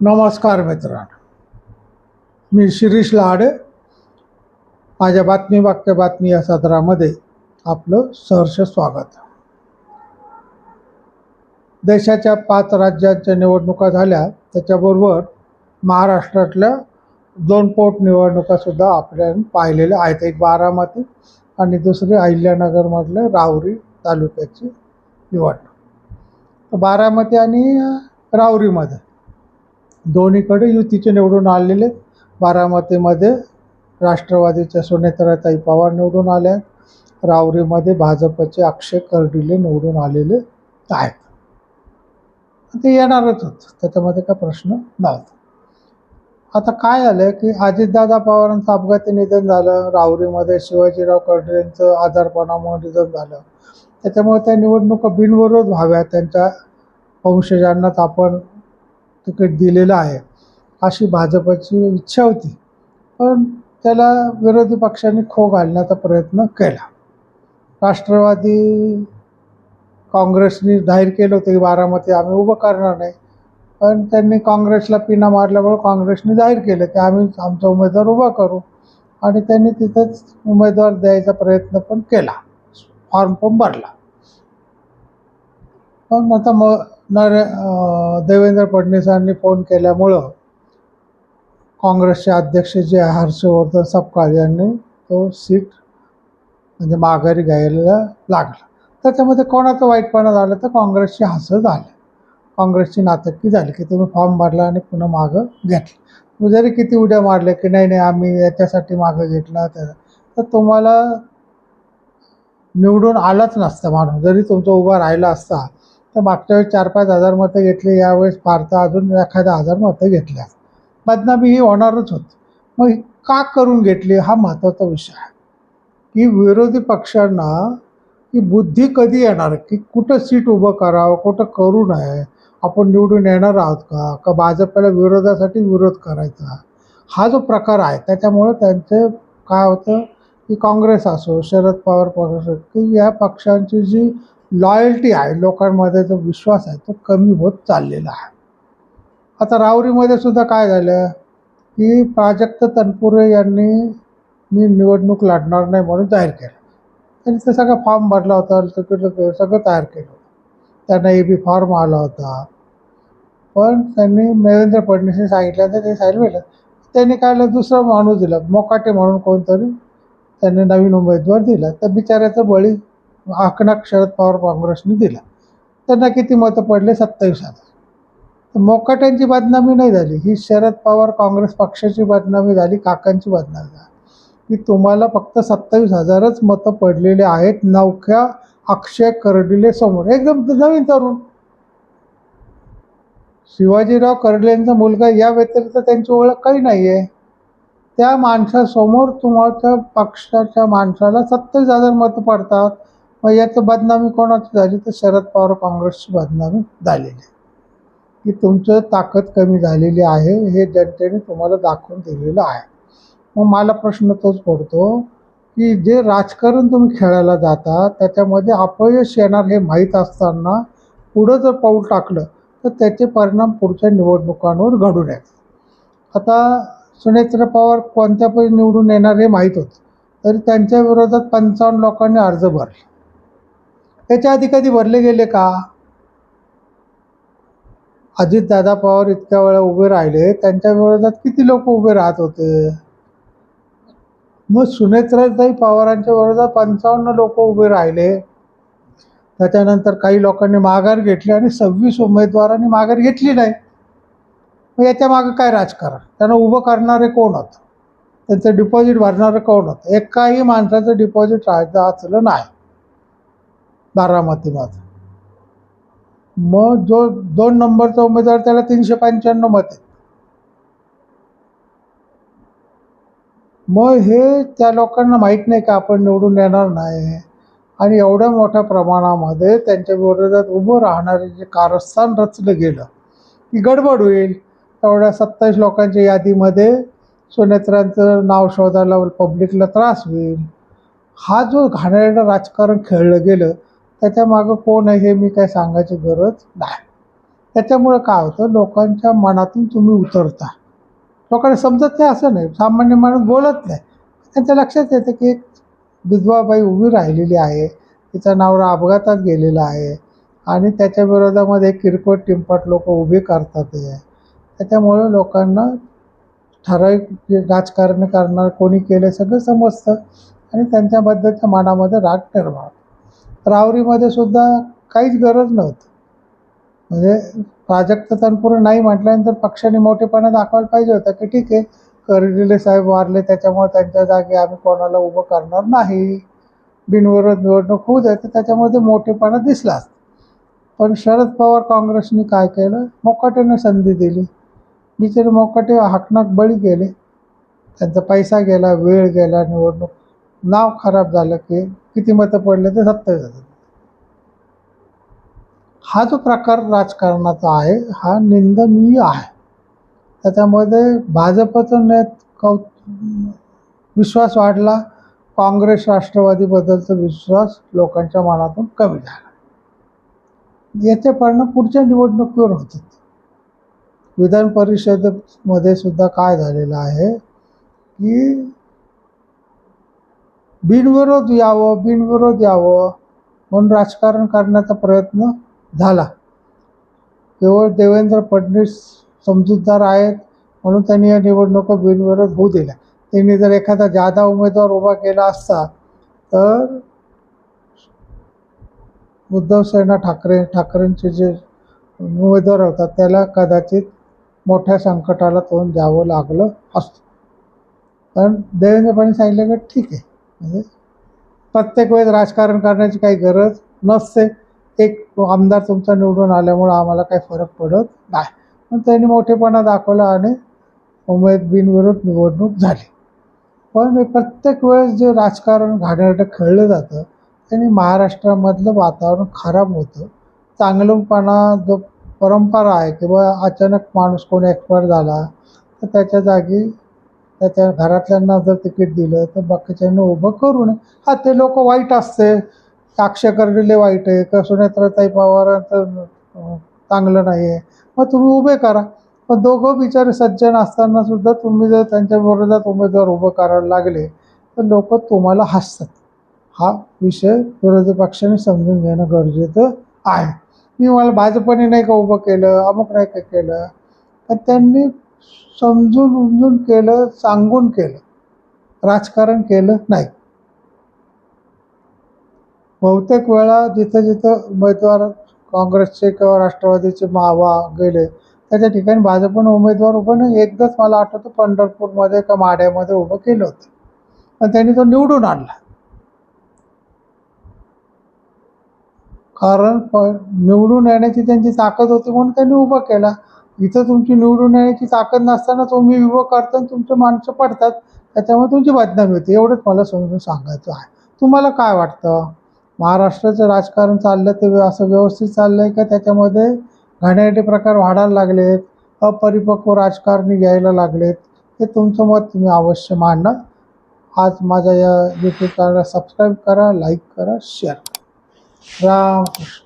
नमस्कार मित्रांनो, मी शिरीष लाड. माझ्या बातमी वाक्य बातमी या सदरामध्ये आपलं सहर्ष स्वागत. देशाच्या 5 राज्यांच्या निवडणुका झाल्या, त्याच्याबरोबर महाराष्ट्रातल्या 2 पोटनिवडणुकासुद्धा आपल्याला पाहिलेल्या आहेत. एक बारामती आणि दुसरी अहिल्यानगरमधल्या राहुरी तालुक्याची निवडणूक. बारामती आणि राहुरीमध्ये दोन्हीकडे युतीचे निवडून आलेले. बारामतीमध्ये राष्ट्रवादीच्या सुनेत्राताई पवार निवडून आल्या. राहुरीमध्ये भाजपचे अक्षय कर्डिले निवडून आलेले आहेत. ते येणारच होतं, त्याच्यामध्ये काय प्रश्न नव्हता. आता काय झालं की अजितदादा पवारांचं अपघाती निधन झालं. राहुरीमध्ये शिवाजीराव कर्डिलेंचं आजारपणामुळे निधन झालं. त्याच्यामुळे त्या निवडणुका बिनविरोध व्हाव्या, त्यांच्या वंशजांनाच आपण तिकीट दिलेलं आहे अशी भाजपची इच्छा होती. पण त्याला विरोधी पक्षांनी खो घालण्याचा प्रयत्न केला. राष्ट्रवादी काँग्रेसने जाहीर केलं होतं की बारामती आम्ही उभं करणार नाही, पण त्यांनी काँग्रेसला पिना मारल्यामुळे काँग्रेसने जाहीर केलं की आम्ही आमचा उमेदवार उभा करू, आणि त्यांनी तिथंच उमेदवार द्यायचा प्रयत्न पण केला, फॉर्म पण भरला. पण आता देवेंद्र फडणवीसांनी फोन केल्यामुळं काँग्रेसचे अध्यक्ष जे हर्षवर्धन सपकाळ यांनी तो सीट म्हणजे माघारी घ्यायला लागला. त्याच्यामध्ये कोणाचं वाईटपणा झालं तर काँग्रेसची हसं झालं, काँग्रेसची नाटक्की झाली की तुम्ही फॉर्म भरला आणि पुन्हा मागं घेतलं. तुम्ही जरी किती उड्या मारले की नाही आम्ही याच्यासाठी मागं घेतला, तर तुम्हाला निवडून आलाच नसता माणूस. जरी तुमचा उभा राहिला असता तर मागच्या वेळेस 4-5 हजार मतं घेतली, यावेळेस फार तर अजून 1000 मतं घेतल्या. बदनामी ही होणारच होती. मग का करून घेतली हा महत्त्वाचा विषय आहे की विरोधी पक्षांना ही बुद्धी कधी येणार की कुठं सीट उभं करावं, कुठं करू नये, आपण निवडून येणार आहोत का भाजपला विरोधासाठी विरोध करायचा, हा जो प्रकार आहे. त्याच्यामुळं त्यांचं काय होतं की काँग्रेस असो, शरद पवार पक्ष असो, की या पक्षांची जी लॉयल्टी आहे, लोकांमध्ये जो विश्वास आहे, तो कमी होत चाललेला आहे. आता राहुरीमध्ये सुद्धा काय झालं की प्राजक्त तनपुरे यांनी मी निवडणूक लढणार नाही म्हणून जाहीर केलं. त्यांनी ते सगळं फॉर्म भरला होता, सगळं तयार केलं होतं, त्यांना AB फॉर्म आला होता. पण त्यांनी देवेंद्र फडणवीसने सांगितलं तर ते सांगितलं. त्यांनी काय दुसरा माणूस दिला, मोकाटे म्हणून कोणतरी त्यांनी नवीन उमेदवार दिला. त्या बिचाऱ्याचा बळी आकणक शरद पवार काँग्रेसने दिला. त्यांना किती मतं पडले? 27,000. तर मोकाट्यांची बदनामी नाही झाली, ही शरद पवार काँग्रेस पक्षाची बदनामी झाली, काकांची बदनामी झाली की तुम्हाला फक्त 27,000च मतं पडलेले आहेत नवख्या अक्षय कर्डिले समोर. एकदम नवीन तरुण शिवाजीराव कर्डिलेंचा मुलगा, या व्यतिरिक्त त्यांची ओळख काही नाही आहे. त्या माणसासमोर तुमच्या पक्षाच्या माणसाला 27,000 मतं पडतात. मग याचं बदनामी कोणाची झाली तर शरद पवार काँग्रेसची बदनामी झालेली आहे की तुमचं ताकद कमी झालेली आहे, हे जनतेने तुम्हाला दाखवून दिलेलं आहे. मग मला प्रश्न तोच पडतो की जे राजकारण तुम्ही खेळायला जाता त्याच्यामध्ये अपयश येणार हे माहीत असताना पुढं जर पाऊल टाकलं तर त्याचे परिणाम पुढच्या निवडणुकांवर घडून येतात. आता सुनेत्र पवार कोणत्यापैकी निवडून येणार हे माहीत होतं, तरी त्यांच्या विरोधात 55 लोकांनी अर्ज भरले. त्याच्या आधी कधी भरले गेले का? अजितदादा पवार इतक्या वेळा उभे राहिले, त्यांच्या विरोधात किती लोक उभे राहत होते? मग सुनेत्राताई पवारांच्या विरोधात 55 लोक उभे राहिले. त्याच्यानंतर काही लोकांनी माघार घेतली आणि 26 उमेदवारांनी माघार घेतली नाही. मग याच्या मागं काय राजकारण? त्यांना उभं करणारे कोण होतं? त्यांचं डिपॉझिट भरणारं कोण होतं? एकाही माणसाचं डिपॉझिट वाचलं नाही बारामतीमध्ये. मग जो 2 नंबरचा उमेदवार त्याला 395 मतं. मग हे त्या लोकांना माहीत नाही का आपण निवडून येणार नाही, आणि एवढ्या मोठ्या प्रमाणामध्ये त्यांच्या विरोधात उभं राहणारे जे कारस्थान रचलं गेलं की गडबड होईल. एवढ्या 27 लोकांच्या यादीमध्ये सुनेत्रांचं नाव शोधायला पब्लिकला त्रास होईल. हा जो घाणेरडं राजकारण खेळलं गेलं त्याच्यामागं कोण आहे हे मी काय सांगायची गरज नाही. त्याच्यामुळे काय होतं, लोकांच्या मनातून तुम्ही उतरता. लोकांना समजत नाही असं नाही, सामान्य माणूस बोलत नाही. त्यांच्या लक्षात येतं की एक विधवा बाई उभी राहिलेली आहे, तिचा नवरा अपघातात गेलेला आहे आणि त्याच्या विरोधामध्ये किरकोळ टिंपट लोक उभी करतात आहे. त्याच्यामुळे लोकांना ठराविक जे राजकारण करणार कोणी केलं सगळं समजतं आणि त्यांच्याबद्दलच्या मनामध्ये राग निर्माण होतो. रावरीमध्ये सुद्धा काहीच गरज नव्हती. म्हणजे प्राजक्त तनपुरे नाही म्हटल्यानंतर पक्षाने मोठेपणा दाखवायला पाहिजे होतं की ठीक आहे, कर्डिले साहेब वारले त्याच्यामुळे त्यांच्या जागी आम्ही कोणाला उभं करणार नाही, बिनविरोध निवडणूक होऊ द्या, तर त्याच्यामध्ये मोठेपणा दिसलाच. पण शरद पवार काँग्रेसने काय केलं, मोकाटेने संधी दिली. बिचारे मोकाटे हाकनाक बळी गेले, त्यांचा पैसा गेला, वेळ गेला, निवडणूक नाव खराब झालं की किती मतं पडले ते 70,000. हा जो प्रकार राजकारणाचा आहे हा निंदनीय आहे. त्याच्यामध्ये भाजपचं विश्वास वाढला, काँग्रेस राष्ट्रवादीबद्दलचा विश्वास लोकांच्या मनातून कमी झाला. याचे परिणाम पुढच्या निवडणुकीवर होतात. विधान परिषदेमध्ये सुद्धा काय झालेलं आहे की बिनविरोध यावं म्हणून राजकारण करण्याचा प्रयत्न झाला. केवळ देवेंद्र फडणवीस समजूतदार आहेत म्हणून त्यांनी या निवडणुका बिनविरोध होऊ दिल्या. त्यांनी जर एखादा जादा उमेदवार उभा केला असता तर उद्धवसेना ठाकरेंचे जे उमेदवार होतात त्याला कदाचित मोठ्या संकटाला तोंड द्यावं लागलं असतं. पण देवेंद्र फडणवीस सांगितलं की ठीक आहे, म्हणजे प्रत्येक वेळेस राजकारण करण्याची काही गरज नसते, एक आमदार तुमचा निवडून आल्यामुळं आम्हाला काही फरक पडत नाही. पण त्यांनी मोठेपणा दाखवला आणि बिनविरोध निवडणूक झाली. पण प्रत्येक वेळेस जे राजकारण घाणेरडं खेळलं जातं त्यांनी महाराष्ट्रामधलं वातावरण खराब होतं. चांगलंपणा जो परंपरा आहे किंवा अचानक माणूस कोणी एक्सपायर झाला तर त्याच्या जागी त्याच्या घरातल्यांना जर तिकीट दिलं तर बाकीच्यांना उभं करू नये. हा, ते लोक वाईट असते, अक्षय कर्डिले वाईट आहे का सुनेत्राताई पवार तर चांगलं नाही आहे, मग तुम्ही उभे करा. पण दोघं बिचारे सज्जन असताना सुद्धा तुम्ही जर त्यांच्या विरोधात उमेदवार उभं करायला लागले तर लोक तुम्हाला हसतात. हा विषय विरोधी पक्षाने समजून घेणं गरजेचं आहे. मी मला भाजपने नाही का उभं केलं, अमुक नाही का केलं, तर त्यांनी समजून उमजून केलं, सांगून केलं, राजकारण केलं नाही. बहुतेक वेळा जिथं जिथं उमेदवार काँग्रेसचे किंवा राष्ट्रवादीचे मावा गेले त्याच्या ठिकाणी भाजपनं उमेदवार उभं नाही. एकदाच मला आठवतं पंढरपूरमध्ये का माढ्यामध्ये उभं केलं होतं, पण त्यांनी तो निवडून आणला. कारण निवडून येण्याची त्यांची ताकद होती म्हणून त्यांनी उभं केला. इथं तुमची निवडून येण्याची ताकद नसताना तुम्ही उभं करता आणि तुमचे माणसं पडतात, त्याच्यामुळे तुमची बदनामी होते. एवढंच मला समजून सांगायचं आहे. तुम्हाला काय वाटतं, महाराष्ट्राचं राजकारण चाललं ते असं व्यवस्थित चाललं आहे का त्याच्यामध्ये घाणेरडे प्रकार वाढायला लागलेत, अपरिपक्व राजकारणी यायला लागलेत? हे तुमचं मत तुम्ही अवश्य मांडा. आज माझ्या या यूट्यूब चॅनलला सबस्क्राईब करा, लाईक करा, शेअर करा. रामकृष्ण.